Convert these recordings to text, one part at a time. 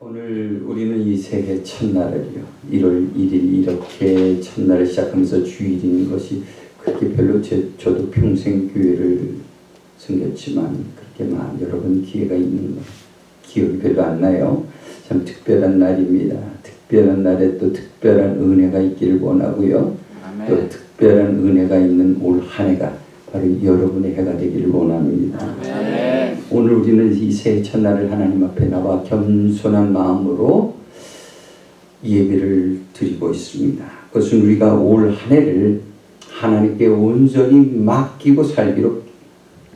오늘 우리는 이 새해 첫날을요, 1월 1일 이렇게 첫날을 시작하면서 주일인 것이 그렇게 별로 저도 평생 교회를 섬겼지만 그렇게 여러 번 기회가 있는 거 기억이 별로 안 나요. 참 특별한 날입니다. 특별한 날에 또 특별한 은혜가 있기를 원하고요. 아멘. 또 특별한 은혜가 있는 올 한 해가 바로 여러분의 해가 되기를 원합니다. 아멘. 오늘 우리는 이 새해 첫날을 하나님 앞에 나와 겸손한 마음으로 예배를 드리고 있습니다. 그것은 우리가 올 한 해를 하나님께 온전히 맡기고 살기로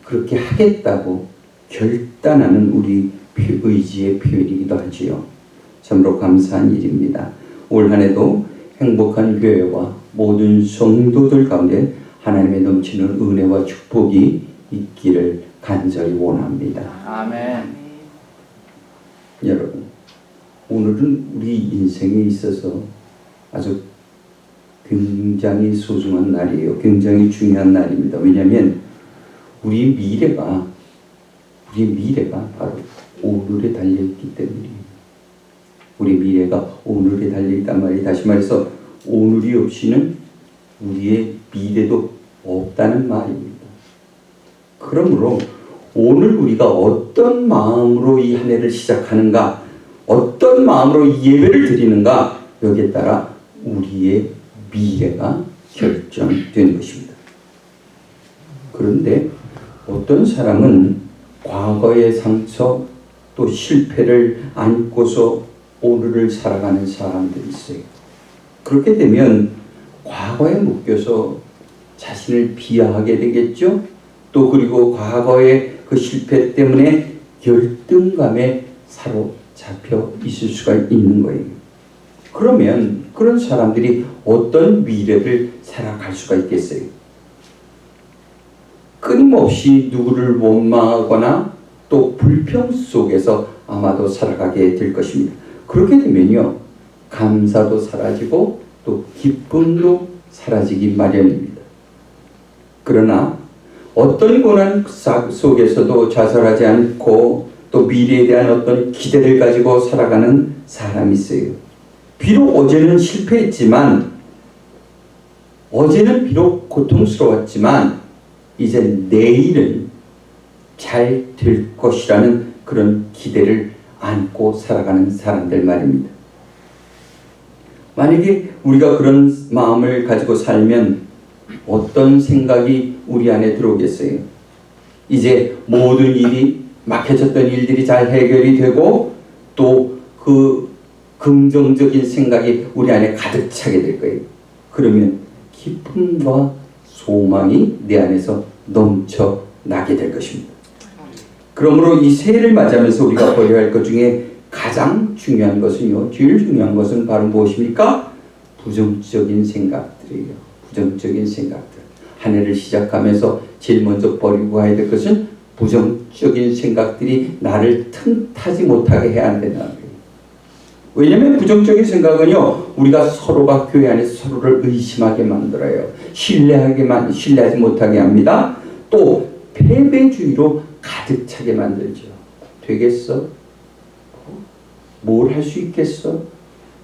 그렇게 하겠다고 결단하는 우리 의지의 표현이기도 하지요. 참으로 감사한 일입니다. 올 한 해도 행복한 교회와 모든 성도들 가운데 하나님의 넘치는 은혜와 축복이 있기를 간절히 원합니다. 아멘. 여러분, 오늘은 우리 인생에 있어서 아주 굉장히 소중한 날이에요. 굉장히 중요한 날입니다. 왜냐하면 우리의 미래가 바로 오늘에 달려있기 때문이에요. 우리 미래가 오늘에 달려있단 말이 다시 말해서 오늘이 없이는 우리의 미래도 없다는 말입니다. 그러므로 오늘 우리가 어떤 마음으로 이 한 해를 시작하는가, 어떤 마음으로 이 예배를 드리는가, 여기에 따라 우리의 미래가 결정되는 것입니다. 그런데 어떤 사람은 과거의 상처 또 실패를 안고서 오늘을 살아가는 사람들이 있어요. 그렇게 되면 과거에 묶여서 자신을 비하하게 되겠죠. 또 그리고 과거의 그 실패 때문에 열등감에 사로잡혀 있을 수가 있는 거예요. 그러면 그런 사람들이 어떤 미래를 살아갈 수가 있겠어요? 끊임없이 누구를 원망하거나 또 불평 속에서 아마도 살아가게 될 것입니다. 그렇게 되면요, 감사도 사라지고 또 기쁨도 사라지기 마련입니다. 그러나 어떤 고난 속에서도 좌절하지 않고 또 미래에 대한 어떤 기대를 가지고 살아가는 사람이 있어요. 비록 어제는 실패했지만, 어제는 비록 고통스러웠지만 이제 내일은 잘 될 것이라는 그런 기대를 안고 살아가는 사람들 말입니다. 만약에 우리가 그런 마음을 가지고 살면 어떤 생각이 우리 안에 들어오겠어요? 이제 모든 일이 막혀졌던 일들이 잘 해결이 되고 또 그 긍정적인 생각이 우리 안에 가득 차게 될 거예요. 그러면 기쁨과 소망이 내 안에서 넘쳐나게 될 것입니다. 그러므로 이 새해를 맞이하면서 우리가 버려야 할 것 중에 가장 중요한 것은요, 제일 중요한 것은 바로 무엇입니까? 부정적인 생각들이에요. 부정적인 생각들. 한 해를 시작하면서 제일 먼저 버리고 가야 될 것은 부정적인 생각들이 나를 틈타지 못하게 해야 한다는 거예요. 왜냐하면 부정적인 생각은요, 우리가 서로가 교회 안에서 서로를 의심하게 만들어요. 신뢰하지 못하게 합니다. 또 패배주의로 가득 차게 만들죠. 되겠어? 뭘 할 수 있겠어?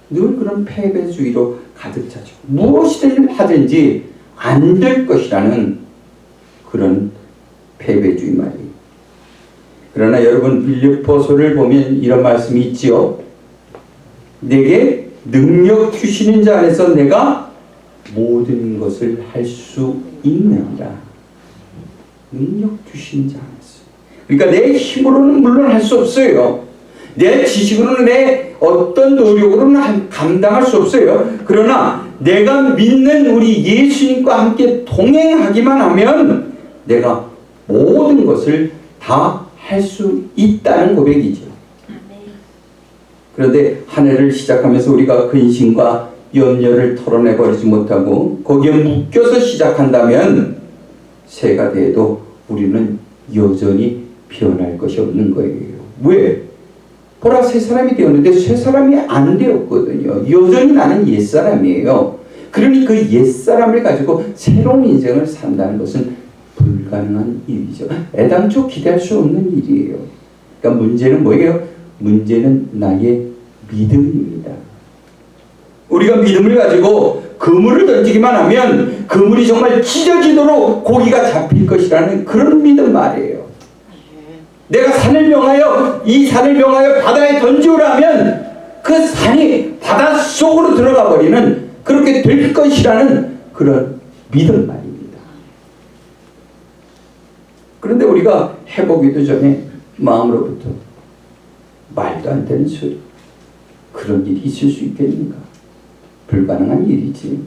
늘 그런 패배주의로 가득 차죠. 무엇이든 하든지 안 될 것이라는 그런 패배주의 말이에요. 그러나 여러분, 빌립보서를 보면 이런 말씀이 있지요. 내게 능력 주시는 자 안에서 내가 모든 것을 할 수 있느니라. 능력 주시는 자 안에서. 그러니까 내 힘으로는 물론 할 수 없어요. 내 지식으로는 내 어떤 노력으로는 감당할 수 없어요. 그러나 내가 믿는 우리 예수님과 함께 동행하기만 하면 내가 모든 것을 다 할 수 있다는 고백이죠. 그런데 한 해를 시작하면서 우리가 근심과 염려를 털어내버리지 못하고 거기에 묶여서 시작한다면 새해가 돼도 우리는 여전히 변할 것이 없는 거예요. 왜? 보라, 새 사람이 되었는데 새 사람이 안 되었거든요. 여전히 나는 옛사람이에요. 그러니 그 옛사람을 가지고 새로운 인생을 산다는 것은 불가능한 일이죠. 애당초 기대할 수 없는 일이에요. 그러니까 문제는 뭐예요? 문제는 나의 믿음입니다. 우리가 믿음을 가지고 그물을 던지기만 하면 그물이 정말 찢어지도록 고기가 잡힐 것이라는 그런 믿음 말이에요. 내가 산을 명하여 이 산을 명하여 바다에 던지오라 하면 그 산이 바닷속으로 들어가 버리는 그렇게 될 것이라는 그런 믿음 말입니다. 그런데 우리가 해보기도 전에 마음으로부터 말도 안 되는 소리, 그런 일이 있을 수 있겠는가? 불가능한 일이지.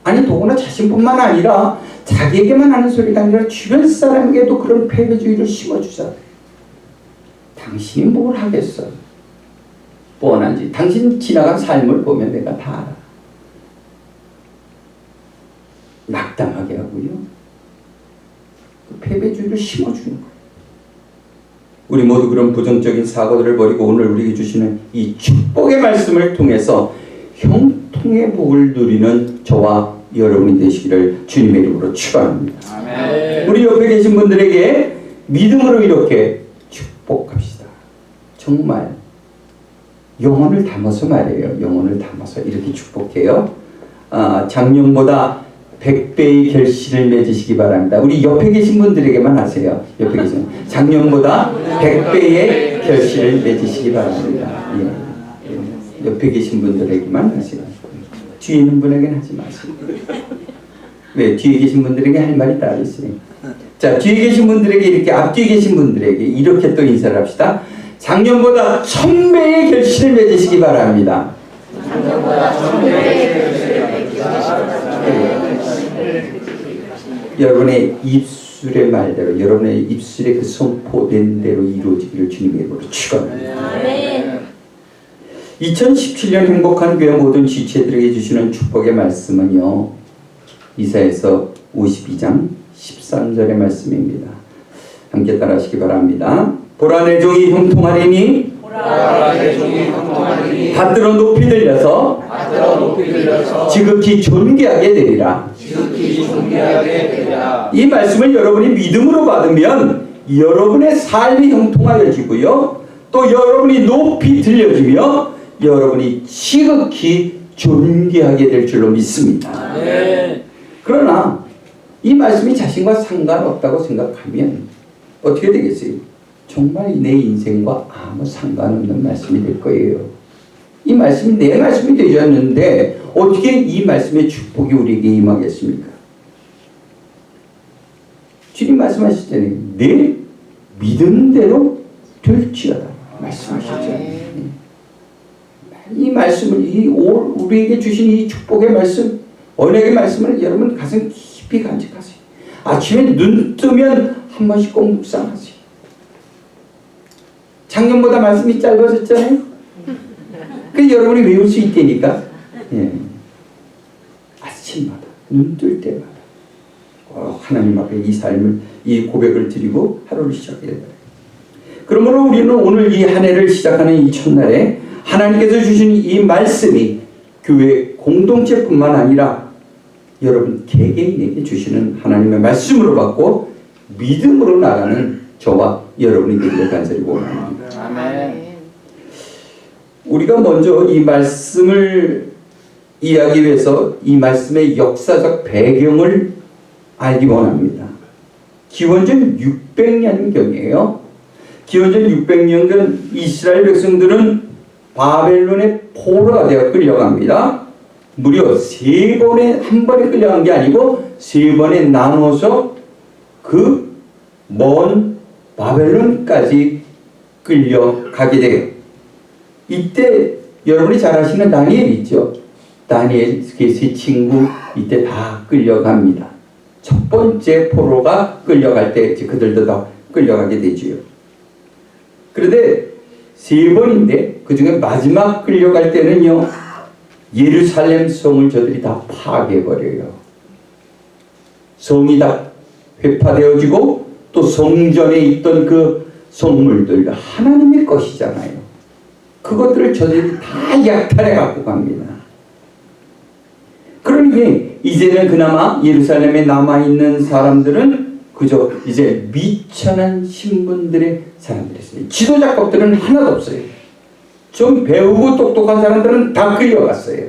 아니 더구나 자신뿐만 아니라 자기에게만 하는 소리가 아니라 주변 사람에게도 그런 패배주의를 심어주자. 당신이 뭘 하겠어? 뻔한지. 당신 지나간 삶을 보면 내가 다 알아. 낙담하게 하고요. 그 패배주의를 심어주는 거예요. 우리 모두 그런 부정적인 사고들을 버리고 오늘 우리에게 주시는 이 축복의 말씀을 통해서 형통의 복을 누리는 저와 여러분이 되시기를 주님의 이름으로 축원합니다. 아멘. 우리 옆에 계신 분들에게 믿음으로 이렇게 축복합시다. 정말 영혼을 담아서 말해요. 영혼을 담아서 이렇게 축복해요. 작년보다 100배의 결실을 맺으시기 바랍니다. 우리 옆에 계신 분들에게만 하세요. 옆에 계신 작년보다 100배의 결실을 맺으시기 바랍니다. 예. 옆에 계신 분들에게만 하세요. 뒤에 있는 분에게는 하지 마세요. 왜? 뒤에 계신 분들에게 할 말이 따로 있어요. 자, 뒤에 계신 분들에게 이렇게 앞뒤에 계신 분들에게 이렇게 또 인사를 합시다. 작년보다 1000배의 결실을 맺으시기 바랍니다. 작년보다 1000배의 결실을 맺으시기 바랍니다. 여러분의 입술의 말대로, 여러분의 입술의 그 선포된 대로 이루어지기를 주님의 이름으로 축원합니다. 2017년 행복한 교회 모든 지체들에게 주시는 축복의 말씀은요, 이사야서 52장 13절의 말씀입니다. 함께 따라하시기 바랍니다. 보라 내 종이 형통하리니 받들어 높이 들려서 지극히 존귀하게 되리라. 이 말씀을 여러분이 믿음으로 받으면 여러분의 삶이 형통하여지고요, 또 여러분이 높이 들려지며 여러분이 지극히 존귀하게 될 줄로 믿습니다. 네. 그러나 이 말씀이 자신과 상관없다고 생각하면 어떻게 되겠어요? 정말 내 인생과 아무 상관없는 말씀이 될 거예요. 이 말씀이 내 말씀이 되셨는데 어떻게 이 말씀의 축복이 우리에게 임하겠습니까? 주님 말씀하셨잖아요. 내 믿음대로 될지어다 말씀하셨잖아요. 이 말씀을 우리에게 주신 이 축복의 말씀, 언약의 말씀을 여러분 가슴 깊이 간직하세요. 아침에 눈 뜨면 한 번씩 꼭 묵상하세요. 작년보다 말씀이 짧아졌잖아요. 그래서 여러분이 외울 수 있다니까. 예. 아침마다 눈 뜰 때마다 하나님 앞에 이 삶을, 이 고백을 드리고 하루를 시작해야 돼요. 그러므로 우리는 오늘 이 한 해를 시작하는 이 첫날에 하나님께서 주신 이 말씀이 교회 공동체뿐만 아니라 여러분 개개인에게 주시는 하나님의 말씀으로 받고 믿음으로 나가는 저와 여러분이 되기를 간절히 원합니다. 아멘. 우리가 먼저 이 말씀을 이해하기 위해서 이 말씀의 역사적 배경을 알기 원합니다. 기원전 600년경이에요. 기원전 600년경 이스라엘 백성들은 바벨론의 포로가 되어 끌려갑니다. 무려 한 번에 끌려간 게 아니고 3번에 나눠서 그 먼 바벨론까지 끌려가게 돼요. 이때 여러분이 잘 아시는 다니엘 있죠? 다니엘 그 세 친구 이때 다 끌려갑니다. 첫 번째 포로가 끌려갈 때 그들도 다 끌려가게 되지요. 그런데 3번인데 그 중에 마지막 끌려갈 때는요, 예루살렘 성을 저들이 다 파괴해버려요. 성이 다 회파되어지고 또 성전에 있던 그 성물들 하나님의 것이잖아요. 그것들을 저들이 다 약탈해 갖고 갑니다. 그러니 이제는 그나마 예루살렘에 남아있는 사람들은 그저 이제 미천한 신분들의 사람들이었어요. 지도자급들은 하나도 없어요. 좀 배우고 똑똑한 사람들은 다 끌려갔어요.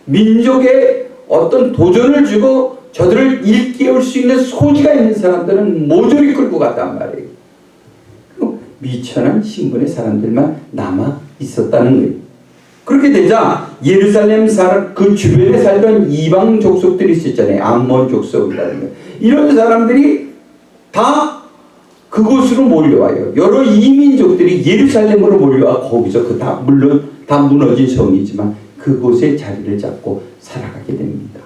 민족에 어떤 도전을 주고 저들을 일깨울 수 있는 소지가 있는 사람들은 모조리 끌고 갔단 말이에요. 미천한 신분의 사람들만 남아 있었다는 거예요. 그렇게 되자 예루살렘 사람 그 주변에 살던 이방 족속들이 있었잖아요. 암몬 족속이라는 거. 이런 사람들이 다 그곳으로 몰려와요. 여러 이민족들이 예루살렘으로 몰려와 거기서 물론 다 무너진 성이지만 그곳에 자리를 잡고 살아가게 됩니다.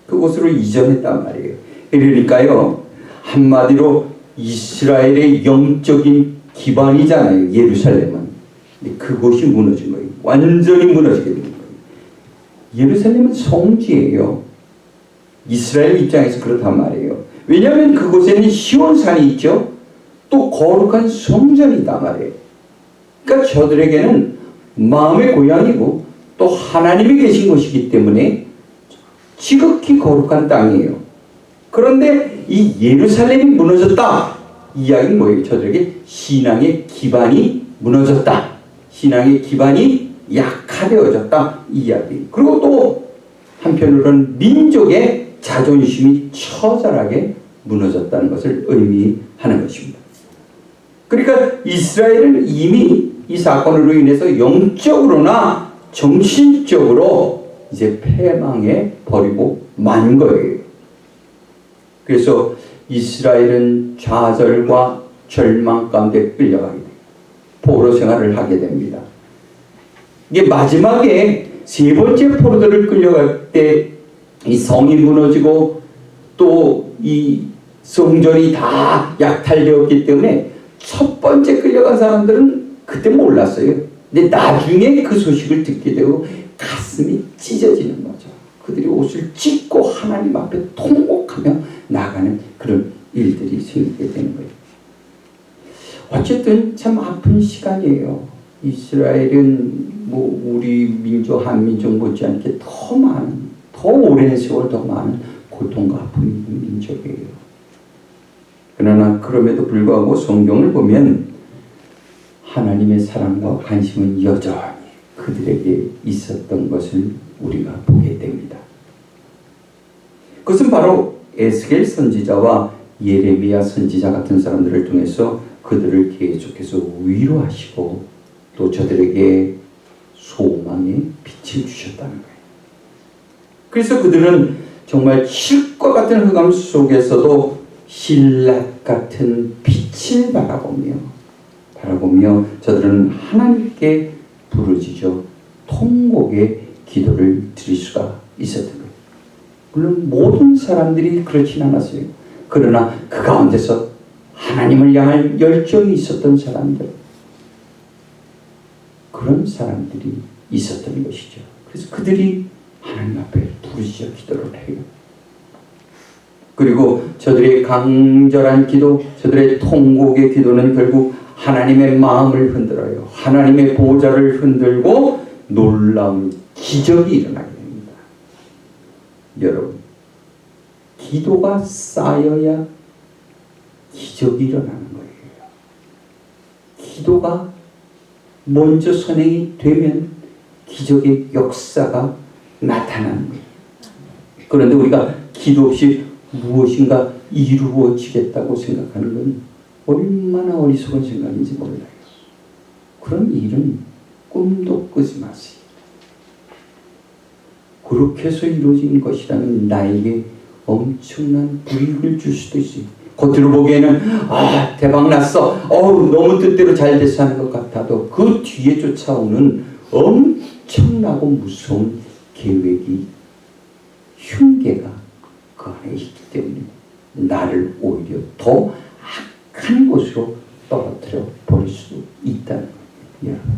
그곳으로 이전했단 말이에요. 그러니까요, 한마디로 이스라엘의 영적인 기반이잖아요. 예루살렘은. 근데 그곳이 무너진 거예요. 완전히 무너지게 된 거예요. 예루살렘은 성지예요. 이스라엘 입장에서 그렇단 말이에요. 왜냐하면 그곳에는 시온산이 있죠. 또 거룩한 성전이단 말이에요. 그러니까 저들에게는 마음의 고향이고 또 하나님이 계신 곳이기 때문에 지극히 거룩한 땅이에요. 그런데 이 예루살렘이 무너졌다. 이 이야기는 뭐예요? 저들에게 신앙의 기반이 무너졌다. 신앙의 기반이 약화되어졌다. 이 이야기. 그리고 또 한편으로는 민족의 자존심이 처절하게 무너졌다는 것을 의미하는 것입니다. 그러니까 이스라엘은 이미 이 사건으로 인해서 영적으로나 정신적으로 이제 패망해 버리고 만 거예요. 그래서 이스라엘은 좌절과 절망 가운데 끌려가게 돼요. 포로 생활을 하게 됩니다. 이게 마지막에 세 번째 포로들을 끌려갈 때 이 성이 무너지고 또 이 성전이 다 약탈되었기 때문에 첫 번째 끌려간 사람들은 그때 몰랐어요. 근데 나중에 그 소식을 듣게 되고 가슴이 찢어지는 거죠. 그들이 옷을 찢고 하나님 앞에 통곡하며 나가는 그런 일들이 생기게 되는 거예요. 어쨌든 참 아픈 시간이에요. 이스라엘은 뭐 우리 민족 한민족 못지않게 더 오랜 세월 더 많은 고통과 아픔이 있는 민족이에요. 그러나 그럼에도 불구하고 성경을 보면 하나님의 사랑과 관심은 여전히 그들에게 있었던 것을 우리가 보게 됩니다. 그것은 바로 에스겔 선지자와 예레미야 선지자 같은 사람들을 통해서 그들을 계속해서 위로하시고 또 저들에게 소망의 빛을 주셨다는 거예요. 그래서 그들은 정말 실과 같은 흑암 속에서도 신락 같은 빛을 바라보며 저들은 하나님께 부르짖어 통곡의 기도를 드릴 수가 있었던 거예요. 물론 모든 사람들이 그렇진 않았어요. 그러나 그 가운데서 하나님을 향할 열정이 있었던 사람들, 그런 사람들이 있었던 것이죠. 그래서 그들이 하나님 앞에 부르짖어 기도를 해요. 그리고 저들의 강절한 기도, 저들의 통곡의 기도는 결국 하나님의 마음을 흔들어요. 하나님의 보좌를 흔들고 놀라운 기적이 일어나게 됩니다. 여러분, 기도가 쌓여야 기적이 일어나는 거예요. 기도가 먼저 선행이 되면 기적의 역사가 나타나는 거예요. 그런데 우리가 기도 없이 무엇인가 이루어지겠다고 생각하는 건 얼마나 어리석은 생각인지 몰라요. 그런 일은 꿈도 꾸지 마세요. 그렇게 해서 이루어진 것이라면 나에게 엄청난 불이익을 줄 수도 있어요. 겉으로 보기에는 대박났어, 너무 뜻대로 잘 돼서 하는 것 같아도 그 뒤에 쫓아오는 엄청나고 무서운 계획이, 흉계가 그 안에 있기 때문에 나를 오히려 더 악한 곳으로 떨어뜨려 버릴 수도 있다는 거예요. 여러분,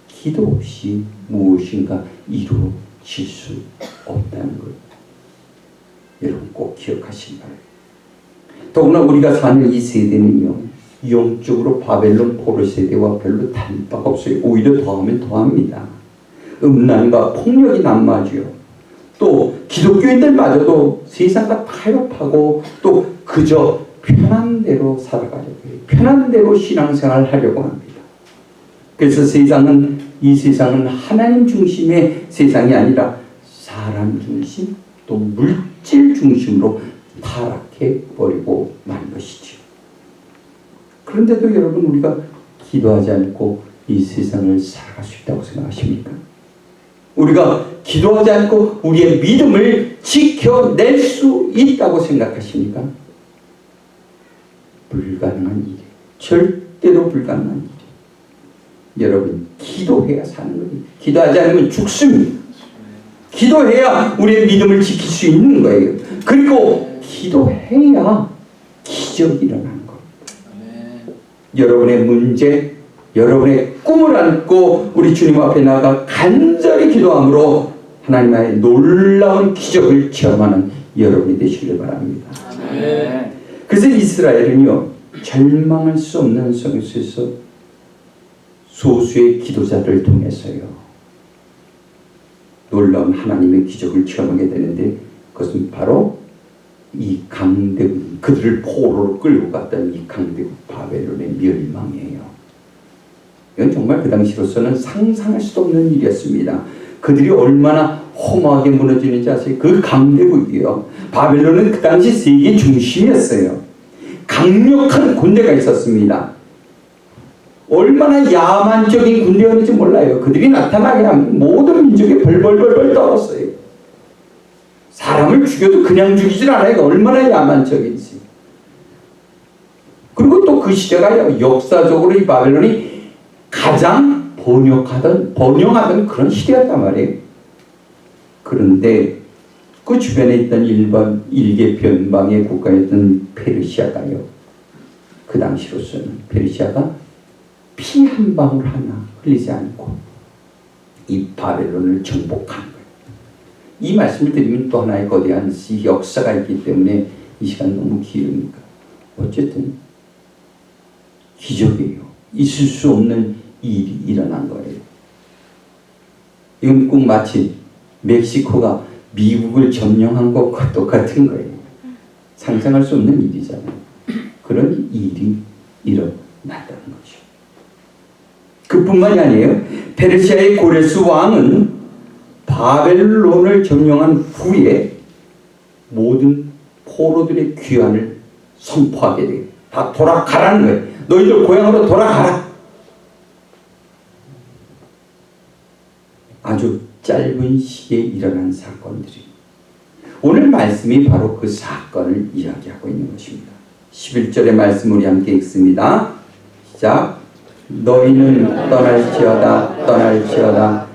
기도 없이 무엇인가 이루어질 수 없다는 걸 여러분 꼭 기억하시기 바랍니다. 더구나 우리가 사는 이 세대는요, 영적으로 바벨론 포로 세대와 별로 다를 바가 없어요. 오히려 더하면 더합니다. 음란과 폭력이 난무하죠. 또 기독교인들마저도 세상과 타협하고 또 그저 편한 대로 살아가려고 해요. 편한 대로 신앙생활을 하려고 합니다. 그래서 이 세상은 하나님 중심의 세상이 아니라 사람 중심 또 물질 중심으로 타락해 버리고 만 것이죠. 그런데도 여러분, 우리가 기도하지 않고 이 세상을 살아갈 수 있다고 생각하십니까? 우리가 기도하지 않고 우리의 믿음을 지켜낼 수 있다고 생각하십니까? 불가능한 일이에요. 절대로 불가능한 일이에요. 여러분, 기도해야 사는 거예요. 기도하지 않으면 죽습니다. 기도해야 우리의 믿음을 지킬 수 있는 거예요. 그리고 기도해야 기적이 일어나는 거예요. 여러분의 문제, 여러분의 꿈을 안고 우리 주님 앞에 나가 간절히 기도함으로 하나님의 놀라운 기적을 체험하는 여러분이 되시길 바랍니다. 그래서 이스라엘은요, 절망할 수 없는 성에서 소수의 기도자를 통해서요, 놀라운 하나님의 기적을 체험하게 되는데, 그것은 바로 이 강대국, 그들을 포로로 끌고 갔던 이 강대국 바벨론의 멸망이에요. 이건 정말 그 당시로서는 상상할 수도 없는 일이었습니다. 그들이 얼마나 허무하게 무너지는지 아세요? 그 강대국이요, 바벨론은 그 당시 세계 중심이었어요. 강력한 군대가 있었습니다. 얼마나 야만적인 군대였는지 몰라요. 그들이 나타나게 하면 모든 민족이 벌벌벌벌 떨었어요. 사람을 죽여도 그냥 죽이질 않아요. 얼마나 야만적인지. 그리고 또 그 시대가 역사적으로 이 바벨론이 가장 번영하던 그런 시대였단 말이에요. 그런데 그 주변에 있던 일개 변방의 국가였던 페르시아가요, 그 당시로서는 페르시아가 피 한 방울 하나 흘리지 않고 이 바벨론을 정복한 거예요. 이 말씀을 드리면 또 하나의 거대한 역사가 있기 때문에 이 시간 너무 길으니까 어쨌든 기적이에요. 있을 수 없는 일이 일어난 거예요. 이건 꼭 마치 멕시코가 미국을 점령한 것과 똑같은 거예요. 상상할 수 없는 일이잖아요. 그런 일이 일어났다는 거죠. 그뿐만이 아니에요. 페르시아의 고레스 왕은 바벨론을 점령한 후에 모든 포로들의 귀환을 선포하게 돼요. 다 돌아가라는 거예요. 너희들 고향으로 돌아가라. 아주 짧은 시기에 일어난 사건들이, 오늘 말씀이 바로 그 사건을 이야기하고 있는 것입니다. 11절의 말씀 우리 함께 읽습니다. 시작. 너희는 떠날지어다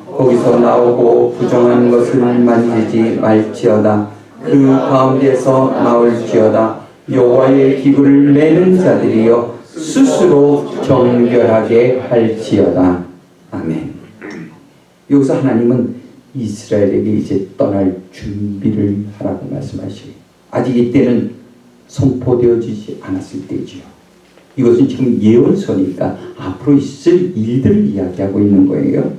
거기서 나오고 부정한 것을 만지지 말지어다. 그 가운데서 나올지어다. 여호와의 기구를 매는 자들이여 스스로 정결하게 할지어다. 아멘. 여기서 하나님은 이스라엘에게 이제 떠날 준비를 하라고 말씀하시고, 아직 이때는 선포되어지지 않았을 때지요. 이것은 지금 예언서니까 앞으로 있을 일들을 이야기하고 있는 거예요.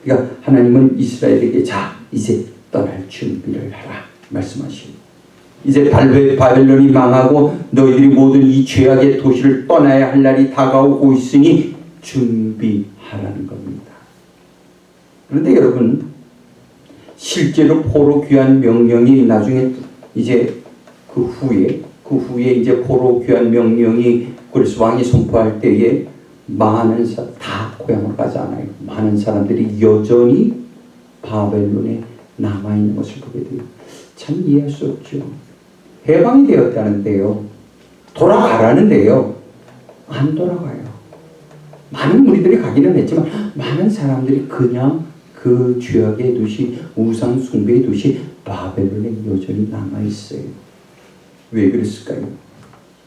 그러니까 하나님은 이스라엘에게 자, 이제 떠날 준비를 하라 말씀하시고, 이제 바벨론이 망하고 너희들이 모든 이 죄악의 도시를 떠나야 할 날이 다가오고 있으니 준비하라는 겁니다. 그런데 여러분, 실제로 포로 귀환 명령이 나중에 이제 그 후에 이제 포로 귀환 명령이 고레스 왕이 선포할 때에 많은 사람 다 고향으로 가지 않아요. 많은 사람들이 여전히 바벨론에 남아 있는 것을 보게 돼요. 참 이해할 수 없죠. 해방이 되었다는데요, 돌아가라는데요, 안 돌아가요. 많은 무리들이 가기는 했지만 많은 사람들이 그냥 그 죄악의 도시, 우상 숭배의 도시 바벨론에 여전히 남아 있어요. 왜 그랬을까요?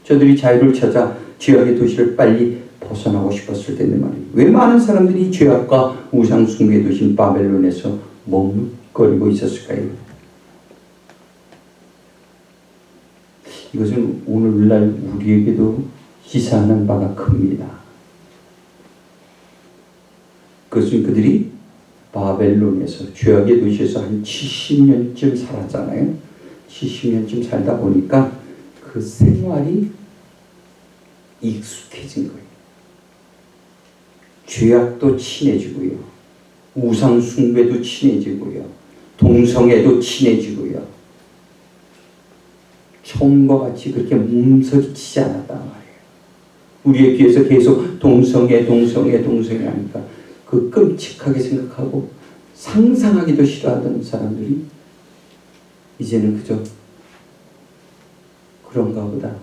저들이 자유를 찾아 죄악의 도시를 빨리 벗어나고 싶었을 텐데 말이에요. 왜 많은 사람들이 죄악과 우상 숭배의 도시인 바벨론에서 머뭇거리고 있었을까요? 이것은 오늘날 우리에게도 시사하는 바가 큽니다. 그것은 그들이 바벨론에서, 죄악의 도시에서 한 70년쯤 살았잖아요. 70년쯤 살다 보니까 그 그 생활이 익숙해진 거예요. 죄악도 친해지고요. 우상 숭배도 친해지고요. 동성애도 친해지고요. 처음과 같이 그렇게 몸서리치지 않았단 말이에요. 우리의 귀에서 계속 동성애 하니까 그 끔찍하게 생각하고 상상하기도 싫어하던 사람들이 이제는 그저 그런가 보다.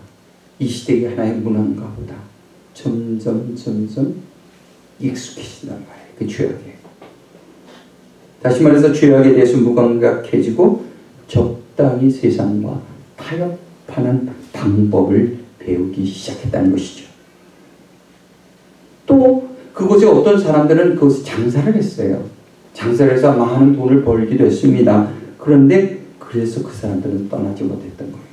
이 시대의 하나의 문화인가 보다. 점점 익숙해진단 말이에요. 그 죄악에. 다시 말해서 죄악에 대해서 무감각해지고 적당히 세상과 타협하는 방법을 배우기 시작했다는 것이죠. 또 그곳에 어떤 사람들은 그것에 장사를 했어요. 장사를 해서 많은 돈을 벌기도 했습니다. 그런데 그래서 그 사람들은 떠나지 못했던 거예요.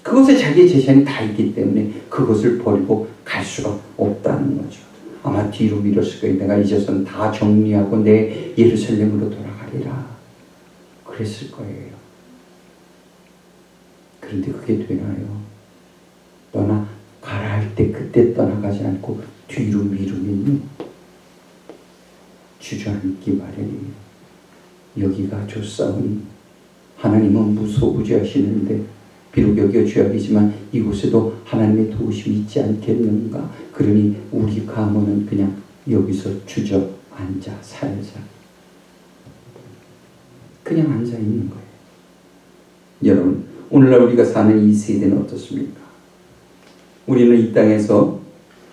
그곳에 자기의 재산이 다 있기 때문에 그것을 버리고 갈 수가 없다는 거죠. 아마 뒤로 미뤘을 거예요. 내가 이제선 다 정리하고 내 예루살렘으로 돌아가리라. 그랬을 거예요. 그런데 그게 되나요? 가라 할 때 그때 떠나가지 않고 뒤로 미루면요, 주저앉기 마련이에요. 여기가 좋사오니 하나님은 무소부지하시는데 비록 여기가 죄악이지만 이곳에도 하나님의 도우심이 있지 않겠는가. 그러니 우리 가문은 그냥 여기서 주저앉아 살자. 그냥 앉아있는 거예요. 여러분, 오늘날 우리가 사는 이 세대는 어떻습니까? 우리는 이 땅에서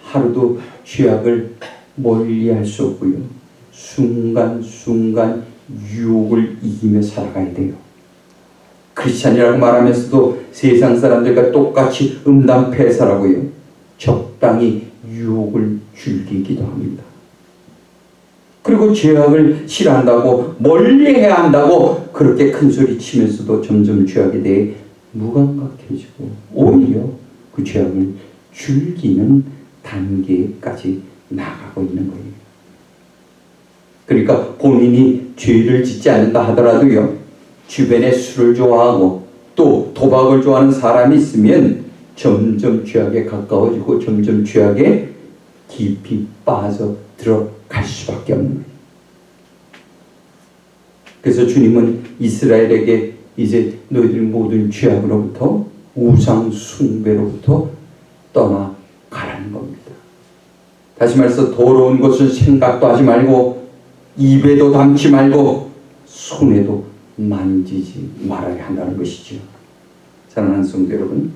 하루도 죄악을 멀리할 수 없고요. 순간순간 유혹을 이기며 살아가야 돼요. 크리스찬이라고 말하면서도 세상 사람들과 똑같이 음담패살하고요. 적당히 유혹을 즐기기도 합니다. 그리고 죄악을 싫어한다고 멀리해야 한다고 그렇게 큰 소리 치면서도 점점 죄악에 대해 무감각해지고 오히려 그 죄악을 즐기는 단계까지 나가고 있는 거예요. 그러니까 본인이 죄를 짓지 않는다 하더라도요, 주변에 술을 좋아하고 또 도박을 좋아하는 사람이 있으면 점점 죄악에 가까워지고 점점 죄악에 깊이 빠져 들어갈 수밖에 없는 거예요. 그래서 주님은 이스라엘에게 이제 너희들 모든 죄악으로부터 우상 숭배로부터 떠나가라는 겁니다. 다시 말해서 더러운 것은 생각도 하지 말고 입에도 담지 말고 손에도 만지지 말아야 한다는 것이죠. 사랑하는 성도 여러분,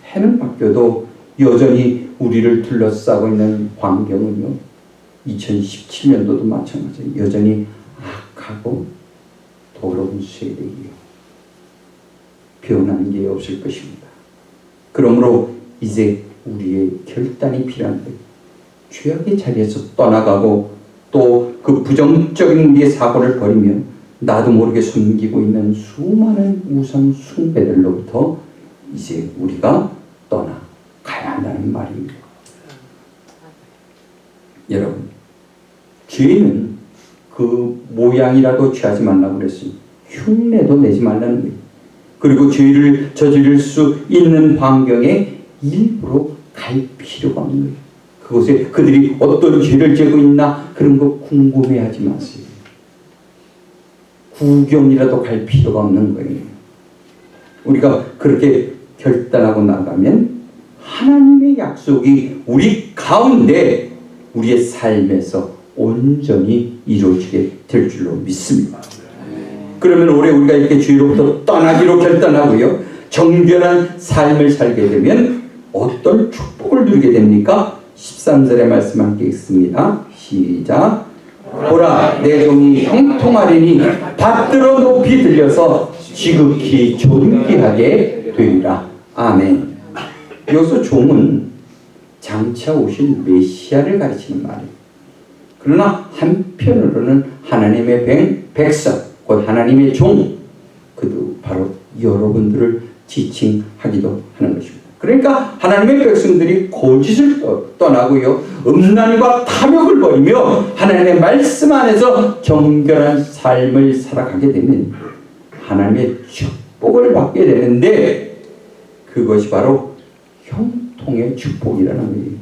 해는 바뀌어도 여전히 우리를 둘러싸고 있는 환경은요, 2017년도도 마찬가지예요. 여전히 악하고 더러운 세대이요. 변하는 게 없을 것입니다. 그러므로 이제 우리의 결단이 필요한데, 죄악의 자리에서 떠나가고 또 그 부정적인 우리의 사고를 버리며 나도 모르게 숨기고 있는 수많은 우상 숭배들로부터 이제 우리가 떠나가야 한다는 말입니다. 여러분, 죄는 그 모양이라도 취하지 말라고 그랬어요. 흉내도 내지 말라는 거예요. 그리고 죄를 저지를 수 있는 환경에 일부러 갈 필요가 없는 거예요. 그곳에 그들이 어떤 죄를 지고 있나 그런 거 궁금해하지 마세요. 구경이라도 갈 필요가 없는 거예요. 우리가 그렇게 결단하고 나가면 하나님의 약속이 우리 가운데 우리의 삶에서 온전히 이루어지게 될 줄로 믿습니다. 그러면 올해 우리가 이렇게 죄로부터 떠나기로 결단하고요, 정결한 삶을 살게 되면 어떤 축복을 누리게 됩니까? 13절의 말씀 함께 읽습니다. 시작. 보라, 내 종이 형통하리니 받들어 높이 들려서 지극히 존귀하게 되리라. 아멘. 여기서 종은 장차 오신 메시아를 가르치는 말이에요. 그러나 한편으로는 하나님의 백성, 곧 하나님의 종, 그도 바로 여러분들을 지칭하기도 하는 것입니다. 그러니까 하나님의 백성들이 거짓을 떠나고요, 음란과 탐욕을 버리며 하나님의 말씀 안에서 정결한 삶을 살아가게 되면 하나님의 축복을 받게 되는데, 그 그것이 바로 형통의 축복이라는 거예요.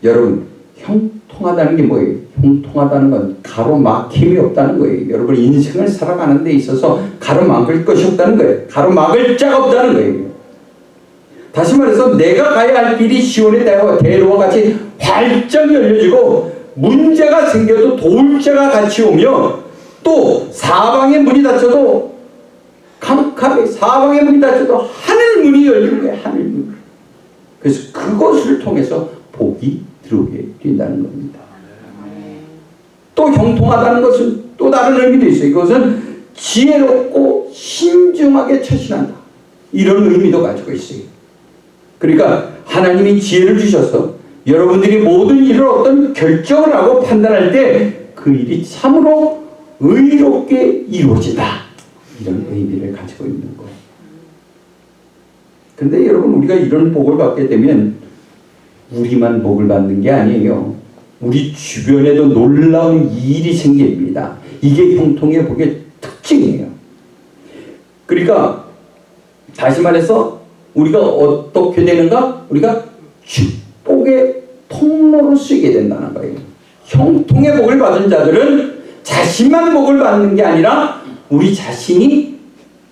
여러분, 형통하다는 게 뭐예요? 형통하다는 건 가로막힘이 없다는 거예요. 여러분, 인생을 살아가는 데 있어서 가로막을 것이 없다는 거예요. 가로막을 자가 없다는 거예요. 다시 말해서 내가 가야 할 길이 시온의 대로와 같이 활짝 열려지고, 문제가 생겨도 도울 자가 같이 오며, 또 사방의 문이 닫혀도 캄캄히 사방의 문이 닫혀도 하늘 문이 열리는 거예요. 하늘 문. 그래서 그것을 통해서 복이 들어오게 된다는 겁니다. 또 형통하다는 것은 또 다른 의미도 있어요. 이것은 지혜롭고 신중하게 처신한다, 이런 의미도 가지고 있어요. 그러니까 하나님이 지혜를 주셔서 여러분들이 모든 일을 어떤 결정을 하고 판단할 때 그 일이 참으로 의롭게 이루어진다, 이런 의미를 가지고 있는 거예요. 그런데 여러분, 우리가 이런 복을 받게 되면 우리만 복을 받는 게 아니에요. 우리 주변에도 놀라운 일이 생깁니다. 이게 형통의 복의 특징이에요. 그러니까 다시 말해서 우리가 어떻게 되는가? 우리가 축복의 통로로 쓰이게 된다는 거예요. 형통의 복을 받은 자들은 자신만 복을 받는 게 아니라 우리 자신이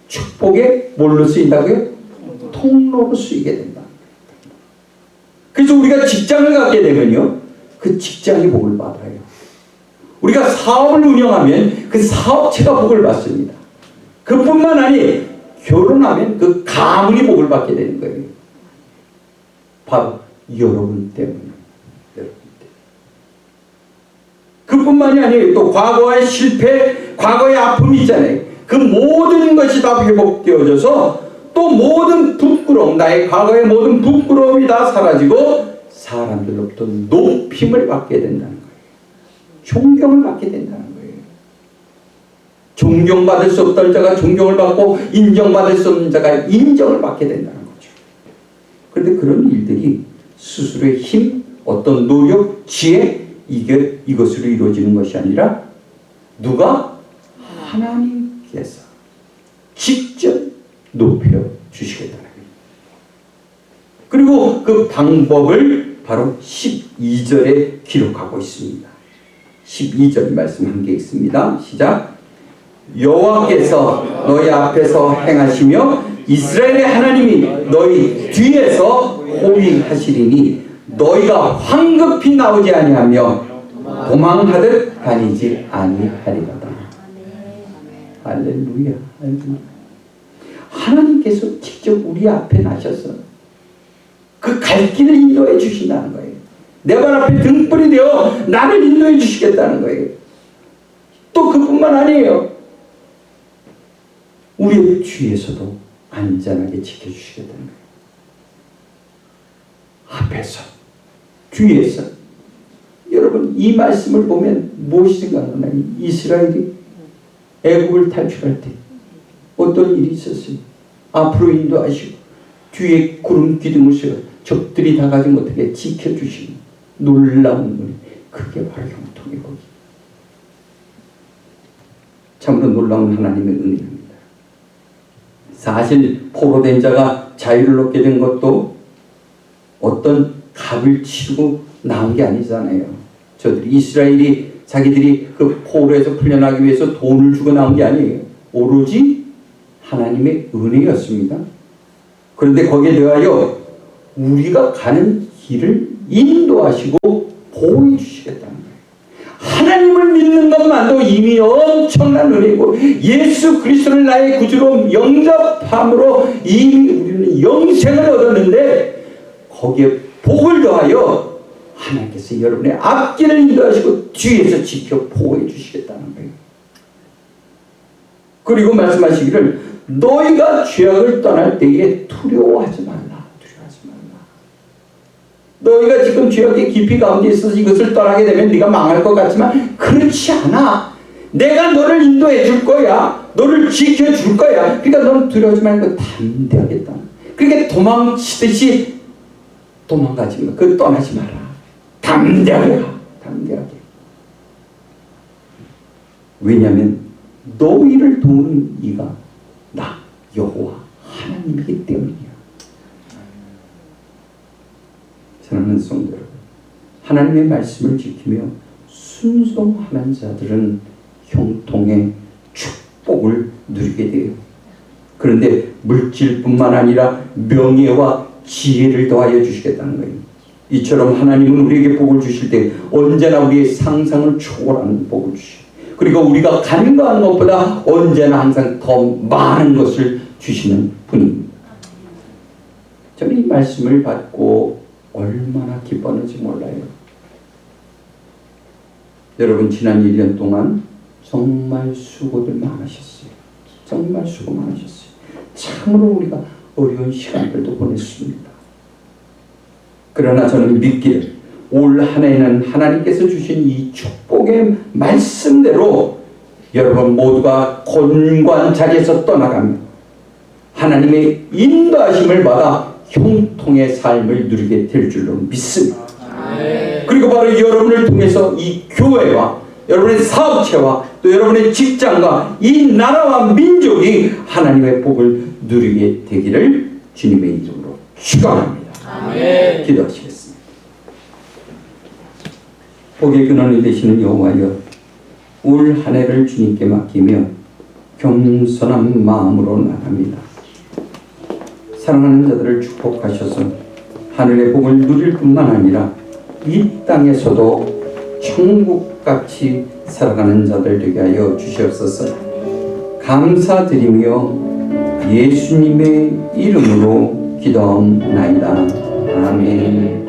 축복의 뭘로 쓰인다고요? 통로로 쓰이게 된다. 그래서 우리가 직장을 갖게 되면요, 그 직장이 복을 받아요. 우리가 사업을 운영하면 그 사업체가 복을 받습니다. 그뿐만 아니 결혼하면 그 가문이 복을 받게 되는 거예요. 바로 여러분 때문에. 그뿐만이 아니에요. 또 과거의 실패, 과거의 아픔이 있잖아요. 그 모든 것이 다 회복되어져서 또 모든 부끄러움, 나의 과거의 모든 부끄러움이 다 사라지고 사람들로부터 높임을 받게 된다는 거예요. 존경을 받게 된다는 거예요. 존경받을 수 없던 자가 존경을 받고 인정받을 수 없는 자가 인정을 받게 된다는 거죠. 그런데 그런 일들이 스스로의 힘, 어떤 노력, 지혜, 이것으로 이루어지는 것이 아니라 누가? 하나님께서 직접 높여주시겠다는 거예요. 그리고 그 방법을 바로 12절에 기록하고 있습니다. 12절 말씀 한 게 있습니다. 시작. 여호와께서 너희 앞에서 행하시며 이스라엘의 하나님이 너희 뒤에서 호위하시리니 너희가 황급히 나오지 아니하며 도망하듯 다니지 아니하리로다. 할렐루야. 할렐루야. 하나님께서 직접 우리 앞에 나셔서 그 갈 길을 인도해 주신다는 거예요. 내 발 앞에 등불이 되어 나를 인도해 주시겠다는 거예요. 또 그뿐만 아니에요. 우리의 뒤에서도 안전하게 지켜주시겠다는 거예요. 앞에서, 뒤에서. 여러분, 이 말씀을 보면 무엇이 생각나나요? 이스라엘이 애국을 탈출할 때 어떤 일이 있었어요? 앞으로 인도하시고 뒤에 구름 기둥을 세워 적들이 다 가지 못하게 지켜주시는 놀라운 은혜, 그게 바로 형통의 복이. 참으로 놀라운 하나님의 은혜입니다. 사실 포로된 자가 자유를 얻게 된 것도 어떤 값을 치르고 나온 게 아니잖아요. 저들이 이스라엘이 자기들이 그 포로에서 풀려나기 위해서 돈을 주고 나온 게 아니에요. 오로지 하나님의 은혜였습니다. 그런데 거기에 대하여 우리가 가는 길을 인도하시고 보호해 주시겠다는 거예요. 하나님을 믿는 것만도 이미 엄청난 은혜고 예수 그리스도를 나의 구주로 영접함으로 이미 우리는 영생을 얻었는데 거기에 복을 더하여 하나님께서 여러분의 앞길을 인도하시고 뒤에서 지켜 보호해 주시겠다는 거예요. 그리고 말씀하시기를 너희가 죄악을 떠날 때에 두려워하지 말라. 두려워하지 말라. 너희가 지금 죄악의 깊이 가운데 있어서 이것을 떠나게 되면 네가 망할 것 같지만 그렇지 않아. 내가 너를 인도해 줄 거야. 너를 지켜줄 거야. 그러니까 너는 두려워하지 말고 담대하겠다. 그러니까 도망치듯이 도망가지 마. 그 떠나지 마라. 담대하게 가. 담대하게. 왜냐하면 너희를 도우는 이가 나 여호와 하나님이기 때문이야. 사랑하는 성도 여러분, 하나님의 말씀을 지키며 순종하는 자들은 형통의 축복을 누리게 돼요. 그런데 물질뿐만 아니라 명예와 지혜를 더하여 주시겠다는 거예요. 이처럼 하나님은 우리에게 복을 주실 때 언제나 우리의 상상을 초월하는 복을 주시고, 그리고 우리가 간과한 것보다 언제나 항상 더 많은 것을 주시는 분입니다. 저는 이 말씀을 받고 얼마나 기뻤는지 몰라요. 여러분, 지난 1년 동안 정말 수고들 많으셨어요. 정말 수고 많으셨어요. 참으로 우리가 어려운 시간들도 보냈습니다. 그러나 저는 믿기를 올 한 해는 하나님께서 주신 이 축복의 말씀대로 여러분 모두가 권고한 자리에서 떠나가며 하나님의 인도하심을 받아 형통의 삶을 누리게 될 줄로 믿습니다. 그리고 바로 여러분을 통해서 이 교회와 여러분의 사업체와 또 여러분의 직장과 이 나라와 민족이 하나님의 복을 누리게 되기를 주님의 이름으로 축원합니다. 기도하시겠습니다. 복의 근원이 되시는 여호와여, 올 한 해를 주님께 맡기며 겸손한 마음으로 나갑니다. 사랑하는 자들을 축복하셔서 하늘의 복을 누릴 뿐만 아니라 이 땅에서도 천국같이 살아가는 자들 되게 하여 주시옵소서. 감사드리며 예수님의 이름으로 기도하옵나이다. 아멘.